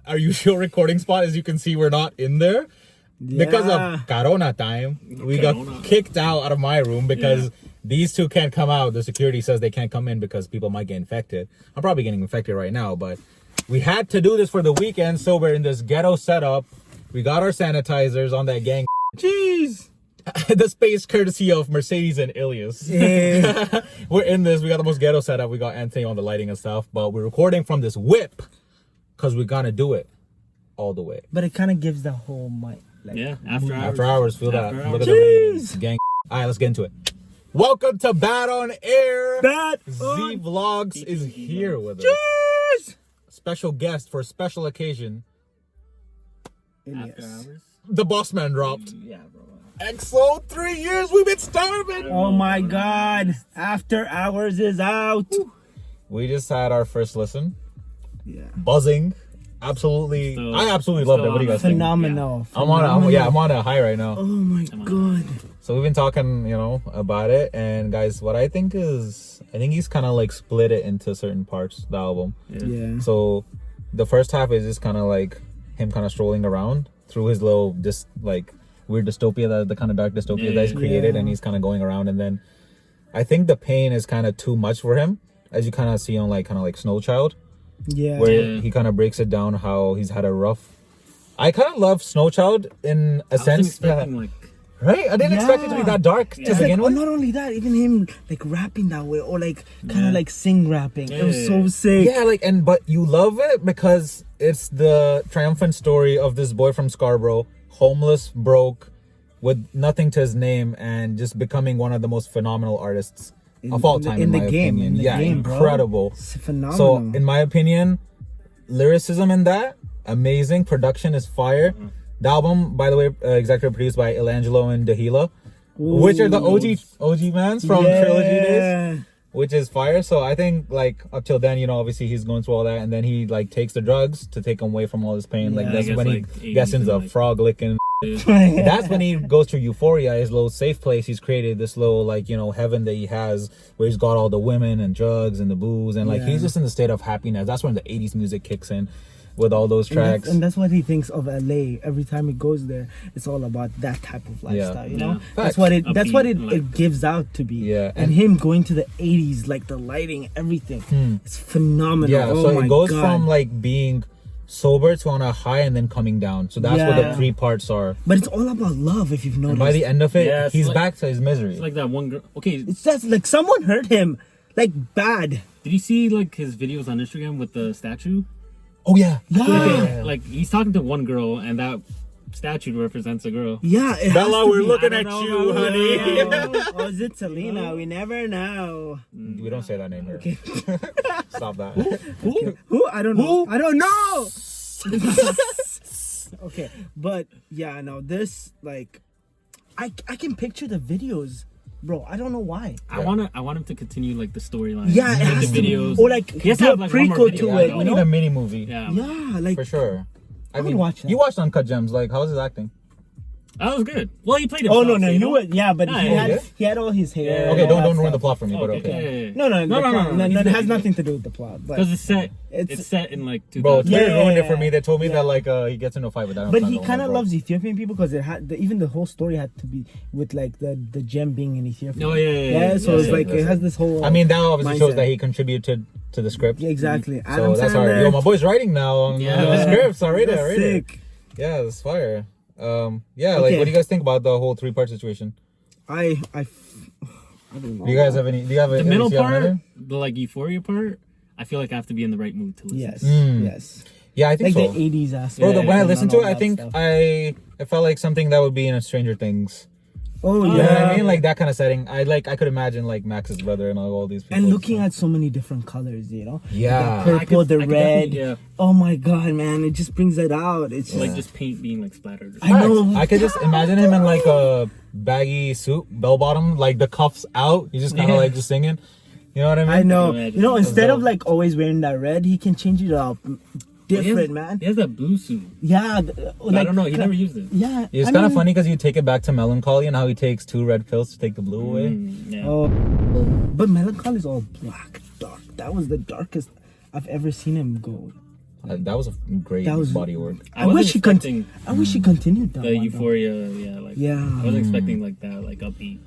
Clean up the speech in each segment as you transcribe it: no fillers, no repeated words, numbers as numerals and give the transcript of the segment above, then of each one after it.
our usual recording spot. As you can see, we're not in there. Yeah. Because of Corona time, we got kicked out of my room because these two can't come out. The security says they can't come in because people might get infected. I'm probably getting infected right now, but we had to do this for the weekend, so we're in this ghetto setup. We got our sanitizers on that gang. Jeez. The space courtesy of Mercedes and Ilyas. Yeah. We're in this. We got the most ghetto setup. We got Antho on the lighting and stuff, but we're recording from this whip because we're gonna do it all the way. But it kind of gives the whole mic. Like, after hours, feel that. Look at the gang. All right, let's get into it. Welcome to Bad on Air. Zee Vlogs is here with us. Special guest for a special occasion. After hours. The boss man dropped. Yeah, bro. XO, 3 years we've been starving. Oh my God! After hours is out. We just had our first listen. Yeah. Buzzing. Absolutely, I absolutely loved it. What do you guys think? Phenomenal. I'm on a high right now. Oh my God. So we've been talking, about it, and guys, what I think he's kind of like split it into certain parts, the album. Yeah. So the first half is just kind of like him kind of strolling around through his little weird dystopia, the kind of dark dystopia that he's created, and he's kind of going around. And then I think the pain is kind of too much for him, as you kind of see on kind of Snow Child. Yeah. Where he kind of breaks it down how he's had a rough. I kind of love Snow Child in a sense. Right? I didn't expect it to be that dark to begin with. Not only that, even him rapping that way or kind of sing rapping. It was so sick. Yeah, but you love it because it's the triumphant story of this boy from Scarborough, homeless, broke, with nothing to his name, and just becoming one of the most phenomenal artists of all time, in my opinion. Incredible. It's phenomenal. So, in my opinion, lyricism in that, amazing. Production is fire. The album, by the way, executive produced by Ilangelo and Dahila, which are the OG mans from Trilogy days, which is fire. So I think up till then, obviously he's going through all that, and then he takes the drugs to take him away from all this pain. That's when he gets into the frog licking. That's when he goes through Euphoria, his little safe place he's created, this little heaven that he has, where he's got all the women and drugs and the booze, and he's just in the state of happiness. That's when the 80s music kicks in with all those tracks, and that's what he thinks of LA. Every time he goes there, it's all about that type of lifestyle. You know, that's what it gives out to be. Yeah, and him going to the 80s, the lighting, everything, it's phenomenal. Yeah, so it goes from being sober to on a high and then coming down. So that's what the 3 parts are. But it's all about love, if you've noticed. And by the end of it, he's back to his misery. It's like that one girl. Okay, it's just someone hurt him, bad. Did you see his videos on Instagram with the statue? Oh yeah. He's talking to one girl, and that statue represents a girl. Yeah, Bella, we're looking at you, honey. Or is it Selena? We never know. We don't say that name here. Okay. Stop that. Who? I don't know. I don't know. Okay, but this I can picture the videos, bro. I don't know why. I want him to continue the storyline. Yeah, it has the videos. Or he has to have a prequel to it. We need a mini movie. Yeah, for sure. I would watch that. You watched Uncut Gems. How was his acting? That was good. Well, he played it. Oh no, but he had all his hair. Okay, don't ruin the plot for me. But okay. No. It has nothing to do with the plot. Because it's set in 2000. Bro, Twitter ruined it for me. They told me that he gets into a fight with that. But he kind of loves Ethiopian people because it had even the whole story had to be with the gem being in Ethiopia. Oh yeah. So it's it has this whole. I mean, that obviously shows that he contributed to the script. Yeah, exactly. So that's alright. Yo, my boy's writing now on the scripts already. Sick. Yeah, that's fire. What do you guys think about the whole 3-part situation? I don't know. Do you guys have any? Do you have the middle part, the Euphoria part? I feel I have to be in the right mood to listen. Yes. Yeah, I think so. The 80s aspect. Bro, when I listened to it, I think I felt like something that would be in a Stranger Things. Oh yeah, you know what I mean, that kind of setting. I could imagine Max's brother and all these people. And looking at so many different colors, Yeah, the purple, the red. Oh my God, man, it just brings it out. It's just just paint being splattered. I know. I could just imagine him in a baggy suit, bell bottom, the cuffs out. He's just kind of just singing. You know what I mean? I know. Instead of always wearing that red, he can change it up. Different, man. He has that blue suit. Yeah. I don't know. He never used it. Yeah. It's kind of funny because you take it back to Melancholy and how he takes 2 red pills to take the blue away. Yeah. Oh. But Melancholy is all black, dark. That was the darkest I've ever seen him go. That was a great body work. I wish he continued that. The Euphoria, I wasn't expecting like that, like upbeat.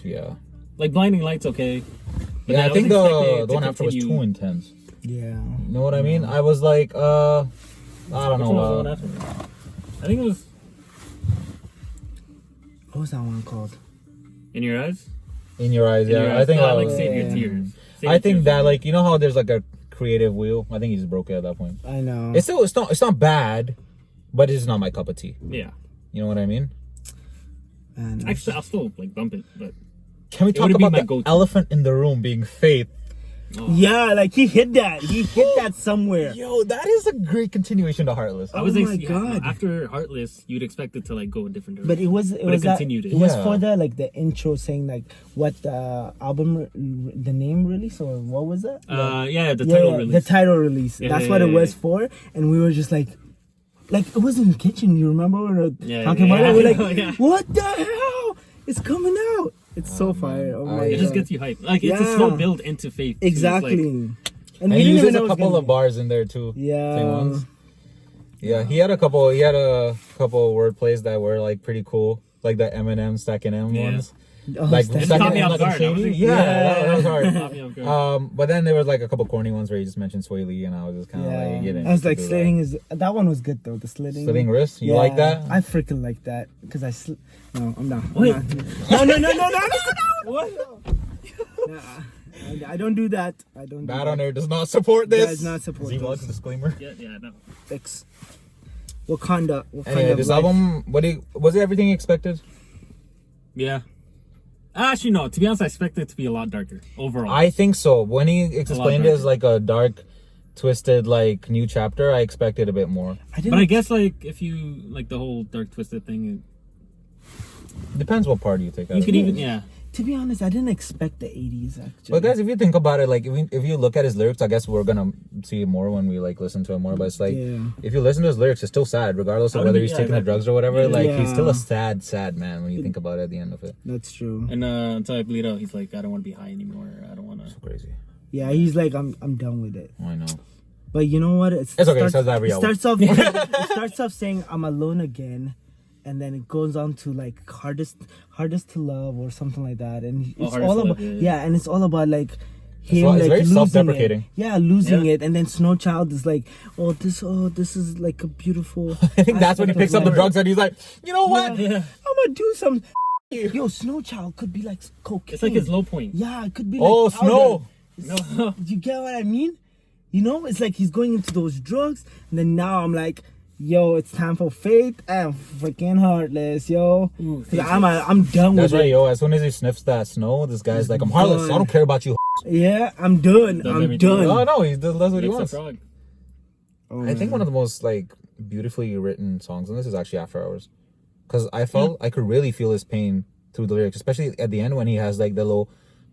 Yeah. Like Blinding Lights, okay. But Yeah, I think the one after was too intense. Yeah. You know what I mean? I was like, I don't know. Which one was the one after? I think it was What was that one called? In Your Eyes. In Your Eyes, yeah. I think no, like Save Your Tears. I think that, like, you know how there's like a creative wheel? I think he just broke it at that point. I know. It's not bad, but it's not my cup of tea. Yeah. You know what I mean? And Actually, I'll still like bump it, but can we talk about the elephant in the room being Faith? Oh. Yeah, like he hit that. He hit that somewhere. Yo, that is a great continuation to Heartless. I was my God. After Heartless, you'd expect it to like go a different direction. But it was continued it. It was for the like the intro saying like what the album the name release or what was that? The title release. The title release. That's what it was for, and we were just like it was in the kitchen. You remember we were talking about it? We're like, what the hell? It's coming out. It's so fire. Oh my it just God. gets you hyped. Like it's a slow build into Faith. Exactly. And he uses a couple of bars in there too. Yeah. Same ones. Yeah, he had a couple word plays that were like pretty cool. Like the Eminem stacking M ones. Oh, like it caught me off guard. That was hard. But then there was like a couple corny ones where he just mentioned Sway Lee, and I was just kind of like getting. I was like slitting that one was good though. The slitting wrist. You like that? I freaking like that because No, I'm not. Wait. No. What? Nah, I don't do that. I don't. Bad on Air does not support this. Does not support Zee Vlogs disclaimer. Yeah, no. Fix. Wakanda. Anyway, this album, was it everything you expected? Yeah. Actually, no. To be honest, I expected it to be a lot darker overall. I think so. When he explained it as like a dark, twisted, like new chapter, I expected a bit more. But I guess like if you like the whole dark twisted thing, depends what part you take out. You could even To be honest, I didn't expect the 80s actually. But guys, if you think about it, like if you look at his lyrics, I guess we're gonna see it more when we like listen to it more. But it's like if you listen to his lyrics, it's still sad, regardless of whether he's taking the drugs or whatever. Like he's still a sad man when you think about it at the end of it. That's true. And until I bleed out, he's like, I don't want to be high anymore. I don't want to. So crazy. Yeah, he's like, I'm done with it. I know. But you know what? It's okay. It says that every album. It starts off saying I'm alone again. And then it goes on to like hardest to love or something like that, and it's all about and it's all about like him like very losing self-deprecating. losing it, and then Snow Child is like, this is like a beautiful. I think that's when he picks up the drugs and he's like, you know what? I'm gonna do some. Yo, Snow Child could be like cocaine. It's like his low point. Yeah, it could be. Oh, like Snow. No, you get what I mean? You know, it's like he's going into those drugs, and then now I'm like, yo, it's time for Faith and freaking Heartless, yo. I'm done with it. That's right, yo. As soon as he sniffs that snow, this guy's like, I'm Heartless. I don't care about you. Yeah, I'm done. I'm done. No, he does what he wants. Frog. I think one of the most like beautifully written songs on this is actually After Hours, because I felt I could really feel his pain through the lyrics, especially at the end when he has like the little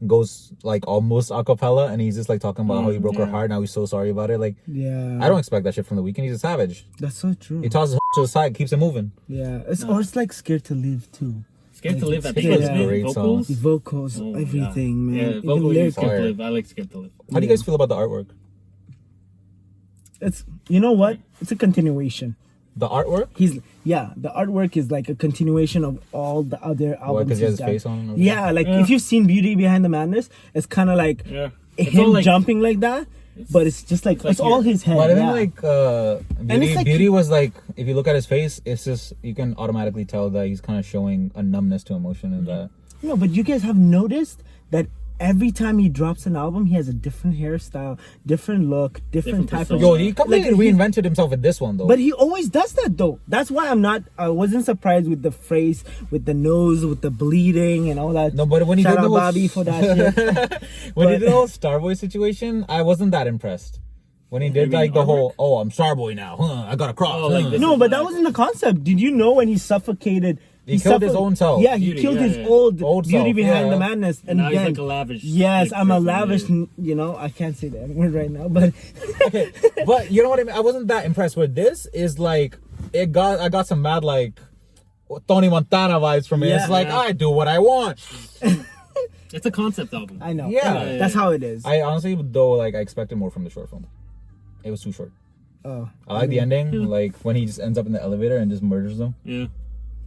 goes like almost a cappella and he's just like talking about how he broke her heart. Now he's so sorry about it. Like, I don't expect that shit from The Weeknd. He's a savage. That's so true. He tosses to the side, keeps it moving. Yeah, or it's like Scared to Live too. Scared to Live. I think it's great vocals. Vocals, everything, man. Yeah, vocals. Scared to Live. I like Scared to Live. How do you guys feel about the artwork? It's, you know what? It's a continuation. The artwork? The artwork is like a continuation of all the other albums. Because he has his face on? Yeah, like if you've seen Beauty Behind the Madness, it's kind of like him like, jumping like that, but it's just like, it's all his head. But I think like Beauty was like, if you look at his face, it's just, you can automatically tell that he's kind of showing a numbness to emotion and that. No, but you guys have noticed that every time he drops an album, he has a different hairstyle, different look, different type of. Yo, he completely reinvented himself with this one though. But he always does that though. That's why I wasn't surprised with the face, with the nose, with the bleeding and all that. No, but when he did the whole Bobby for that shit. When he did the whole Starboy situation, I wasn't that impressed. When he did like the whole, I'm Starboy now, I got a cross. No, but that wasn't the concept. Did you know when he suffocated? He killed his own self. Yeah, he killed his old Beauty self, Behind the Madness. And now then, he's like a lavish. Yes, I'm a lavish, you know, I can't say that word right now, but. Okay, but you know what I mean? I wasn't that impressed with this. Is like, I got some mad like Tony Montana vibes from it. It's like, I do what I want. It's a concept album. I know. Yeah. That's how it is. I honestly, though, like, I expected more from the short film. It was too short. Oh, I like the ending, like when he just ends up in the elevator and just murders them. Yeah.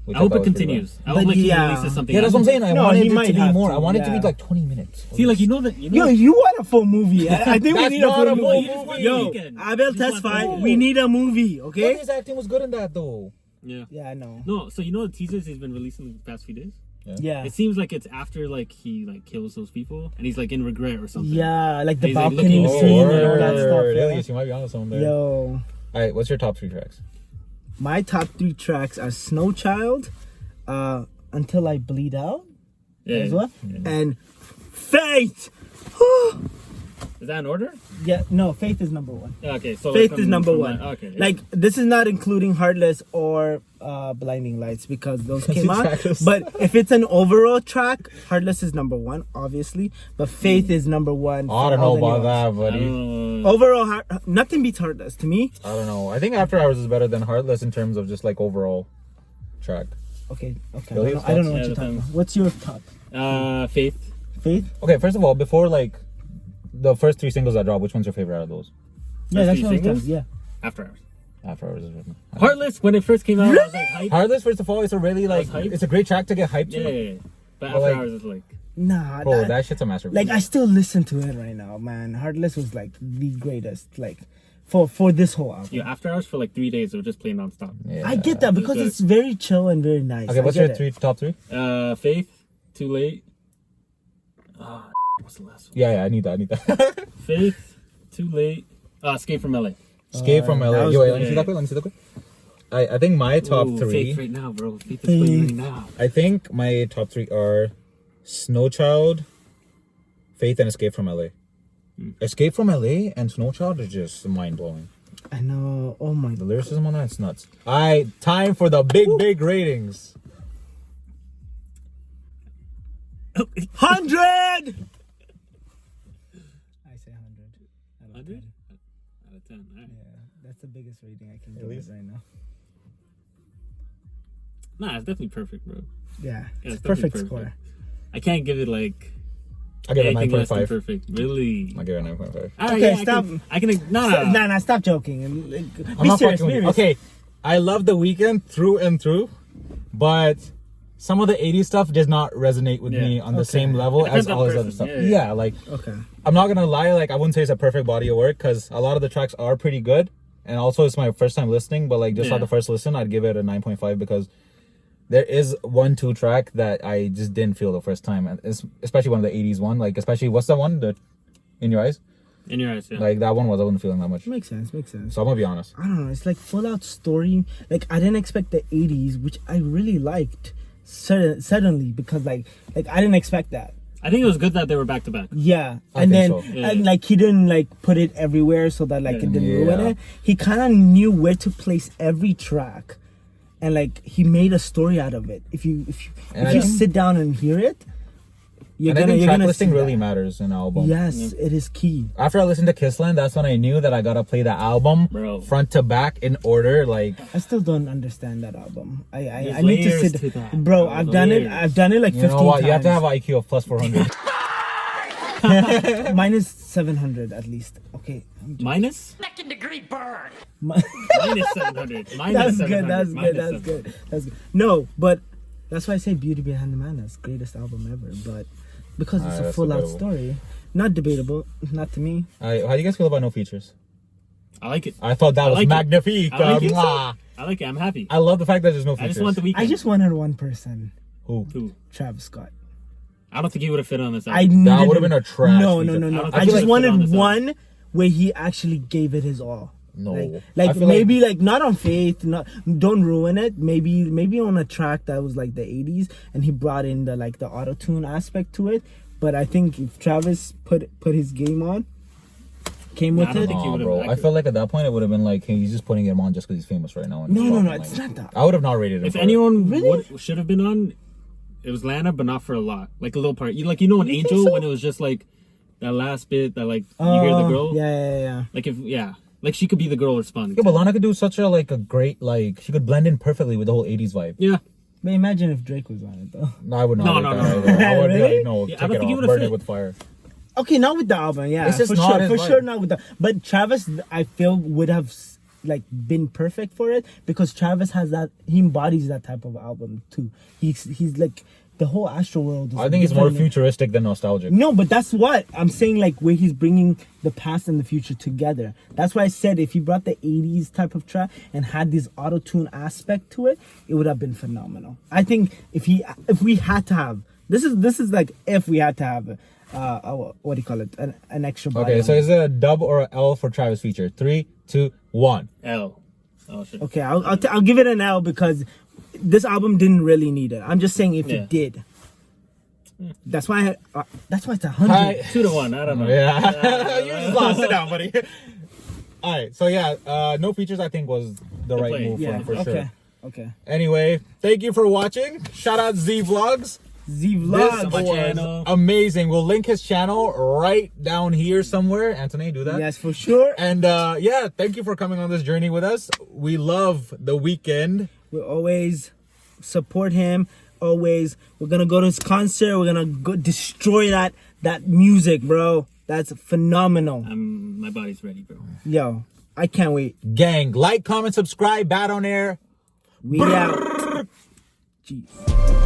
which I hope thought it was pretty continues. I But hope like he yeah. releases something. Yeah, that's what I'm else. saying. I No, wanted he it might to be have more. to, I want it to be yeah. like 20 minutes. See, like you know that. Yo, you want a full movie? I think we That's need a not full a full movie. movie. Yo, Weeknd. Abel Just testify. want- We need a movie, But okay? his acting was good in that though. Yeah. Yeah, I know. No, so you know the teasers he's been releasing the past few days. Yeah. It seems like it's after like he like kills those people and he's like in regret or something. Yeah, like the He's, like, balcony looking- scene and all that word. stuff. Ilyas, you might be on something there. Yo, All right, what's your top 3 tracks? my top 3 tracks are Snow Child, Until I Bleed Out, Yeah. as well, and Faith. Is that in order? Yeah, no, Faith is number 1. Yeah, okay, so Faith like, is from- number from 1. that- okay. Like, this is not including Heartless or Blinding Lights because those came out. Exactly. But if it's an overall track, Heartless is number 1, obviously. But Faith is number 1. I don't for all know the about new ones. that, buddy. Overall, nothing beats Heartless to me. I don't know. I think After Hours is better than Heartless in terms of just like overall track. Okay. Really? I don't know what Yeah, you're talking depends. about. What's your top? Faith. Faith? Okay, first of all, before like the first 3 singles that dropped, which one's your favorite out of those? Yeah, that's three what I was singles? talking. Yeah. After Hours. After Hours is written. Heartless, when it first came out, I was like hyped. Heartless, first of all, it's a really like hype. it's a great track to get hyped to. Yeah. But But, After like- Hours is like Nah, Bro, that shit's a masterpiece. like I still listen to it right now, man. Heartless was like the greatest, like for this whole album. yeah, After Hours for like 3 days, they were just playing nonstop. Yeah. I get that because Good. it's very chill and very nice. Okay, I what's get your it. top 3? Faith, Too Late. What's the last one? Yeah, I need that. Faith, Too Late. Escape from LA. Escape from that LA. was Yo, wait, good. let me see that quick. Let me see that quick. I think my top Ooh, 3. Faith right now, bro. Faith is for you right now. I think my top 3 are Snow Child, Faith, and Escape from LA. Escape from LA and Snow Child are just mind blowing. I know. Oh my. The lyricism on that's nuts. Alright, time for the big ratings. 100. I say 100. 100? Out of 10. All right. Yeah, that's the biggest rating I can At give it least. right now. Nah, it's definitely perfect, bro. Yeah, Yeah, it's definitely perfect score. I can't give it like I give it anything less than 9.5. perfect. Really? I give it 9.5. All right, Okay, yeah, stop. I can no. Nah, stop joking. And, like, I'm be not serious. fucking with Be you. serious. Okay, I love The Weeknd through and through, but some of the 80s stuff does not resonate with Yeah. me on the Okay. same level It depends as on all his person. other stuff. Yeah, yeah. Yeah, like Okay. I'm not gonna lie, like I wouldn't say it's a perfect body of work because a lot of the tracks are pretty good, and also it's my first time listening. But like just Yeah. on the first listen, I'd give it a 9.5 because there is 1-2 track that I just didn't feel the first time, and it's especially one of the 80s one. Like especially what's that one? The In Your Eyes. In your eyes, yeah. Like that one I wasn't feeling that much. Makes sense. Makes sense. So I'm gonna be honest. I don't know. It's like full out story. Like I didn't expect the 80s, which I really liked. Suddenly, because like I didn't expect that. I think it was good that they were back to back. Yeah, I and think then so. Yeah. and like he didn't like put it everywhere so that like it didn't ruin Yeah. it. He kind of knew where to place every track, and like he made a story out of it. If you And I if you think- sit down and hear it, you're And I gonna think you're track gonna listing see really that. matters in an album. Yes, it is key. After I listened to Kissland, that's when I knew that I gotta play the album Bro. front to back in order. Like I still don't understand that album. I There's need to layers sit, to that, bro. bro. I've There's done it. layers. I've done it like you 15 know what? times. You have to have an IQ of plus 400. Mine is 700 at least. Okay. Minus? Second degree burn. My- Minus 700. Minus That's 700. good. That's Minus good. That's 700. good. That's good. No, but that's why I say Beauty Behind the Madness, greatest album ever. But because it's a That's full out debatable. story, not debatable, not to me. Alright, how do you guys feel about No Features? I like it. I thought that I was like it. magnifique. I like it. Mwah. I like it. I'm happy. I love the fact that there's no I features. just want the weekend. I just wanted one person, Who? Travis Scott. I don't think he would have fit on this I album. needed would've him- been a trash No, feature. no, no, no. I I, don't think just he fit on wanted this album. one where he actually gave it his all. No. Like I feel maybe like not on Faith, not don't ruin it. Maybe on a track that was like the 80s and he brought in the like the auto tune aspect to it. But I think if Travis put his game on, came with I don't it. think he Nah, would've bro. liked I it. felt like at that point it would have been like, hey, he's just putting him on just because he's famous right now. And No, just no, no, fucking, it's like- not that. I would have not rated him. If for anyone Really? should have been on, it was Lana, but not for a lot. Like a little part. You know, an You think Angel so? when it was just like that last bit that like you hear the girl. Yeah. Like like she could be the girl responding. Yeah, to but it. Lana could do such a like a great like she could blend in perfectly with the whole 80s vibe. Yeah. But imagine if Drake was on it though. No, I would not. No, like no, that no, either. I would be Really? like, no, Yeah, I take don't it think he off, would've burn fit. it with fire. Okay, not with the album, yeah, It's just for not sure, his for vibe. sure, not with the. But Travis, I feel would have like been perfect for it, because Travis has that, he embodies that type of album too. He's like the whole Astro World is I think it's more different. futuristic than nostalgic. No, but that's what I'm saying, like where he's bringing the past and the future together. That's why I said if he brought the 80s type of track and had this auto-tune aspect to it, it would have been phenomenal. I think if we had to have, this is like if we had to have what do you call it, an extra body. Okay, so is it a dub or a L for Travis feature? 3, 2, 1. L. Oh shit. Okay, I'll give it an L because this album didn't really need it. I'm just saying if it did. That's why it's 100. Hi. 2 to 1. I don't know. Yeah. You just lost. Sit down, buddy. All right, so yeah, no features I think was the right play. move Yeah, for him, for sure. Okay. Anyway, thank you for watching. Shout out Zee Vlogs. Zee This Vlogs. my was channel. amazing. We'll link his channel right down here somewhere. Anthony, do that. Yes, for sure. And yeah, thank you for coming on this journey with us. We love The Weeknd. We'll always support him. Always. We're gonna go to his concert. We're gonna go destroy that music, bro. That's phenomenal. My body's ready, bro. Yo, I can't wait. Gang, like, comment, subscribe. Bad on Air. We out. Jeez.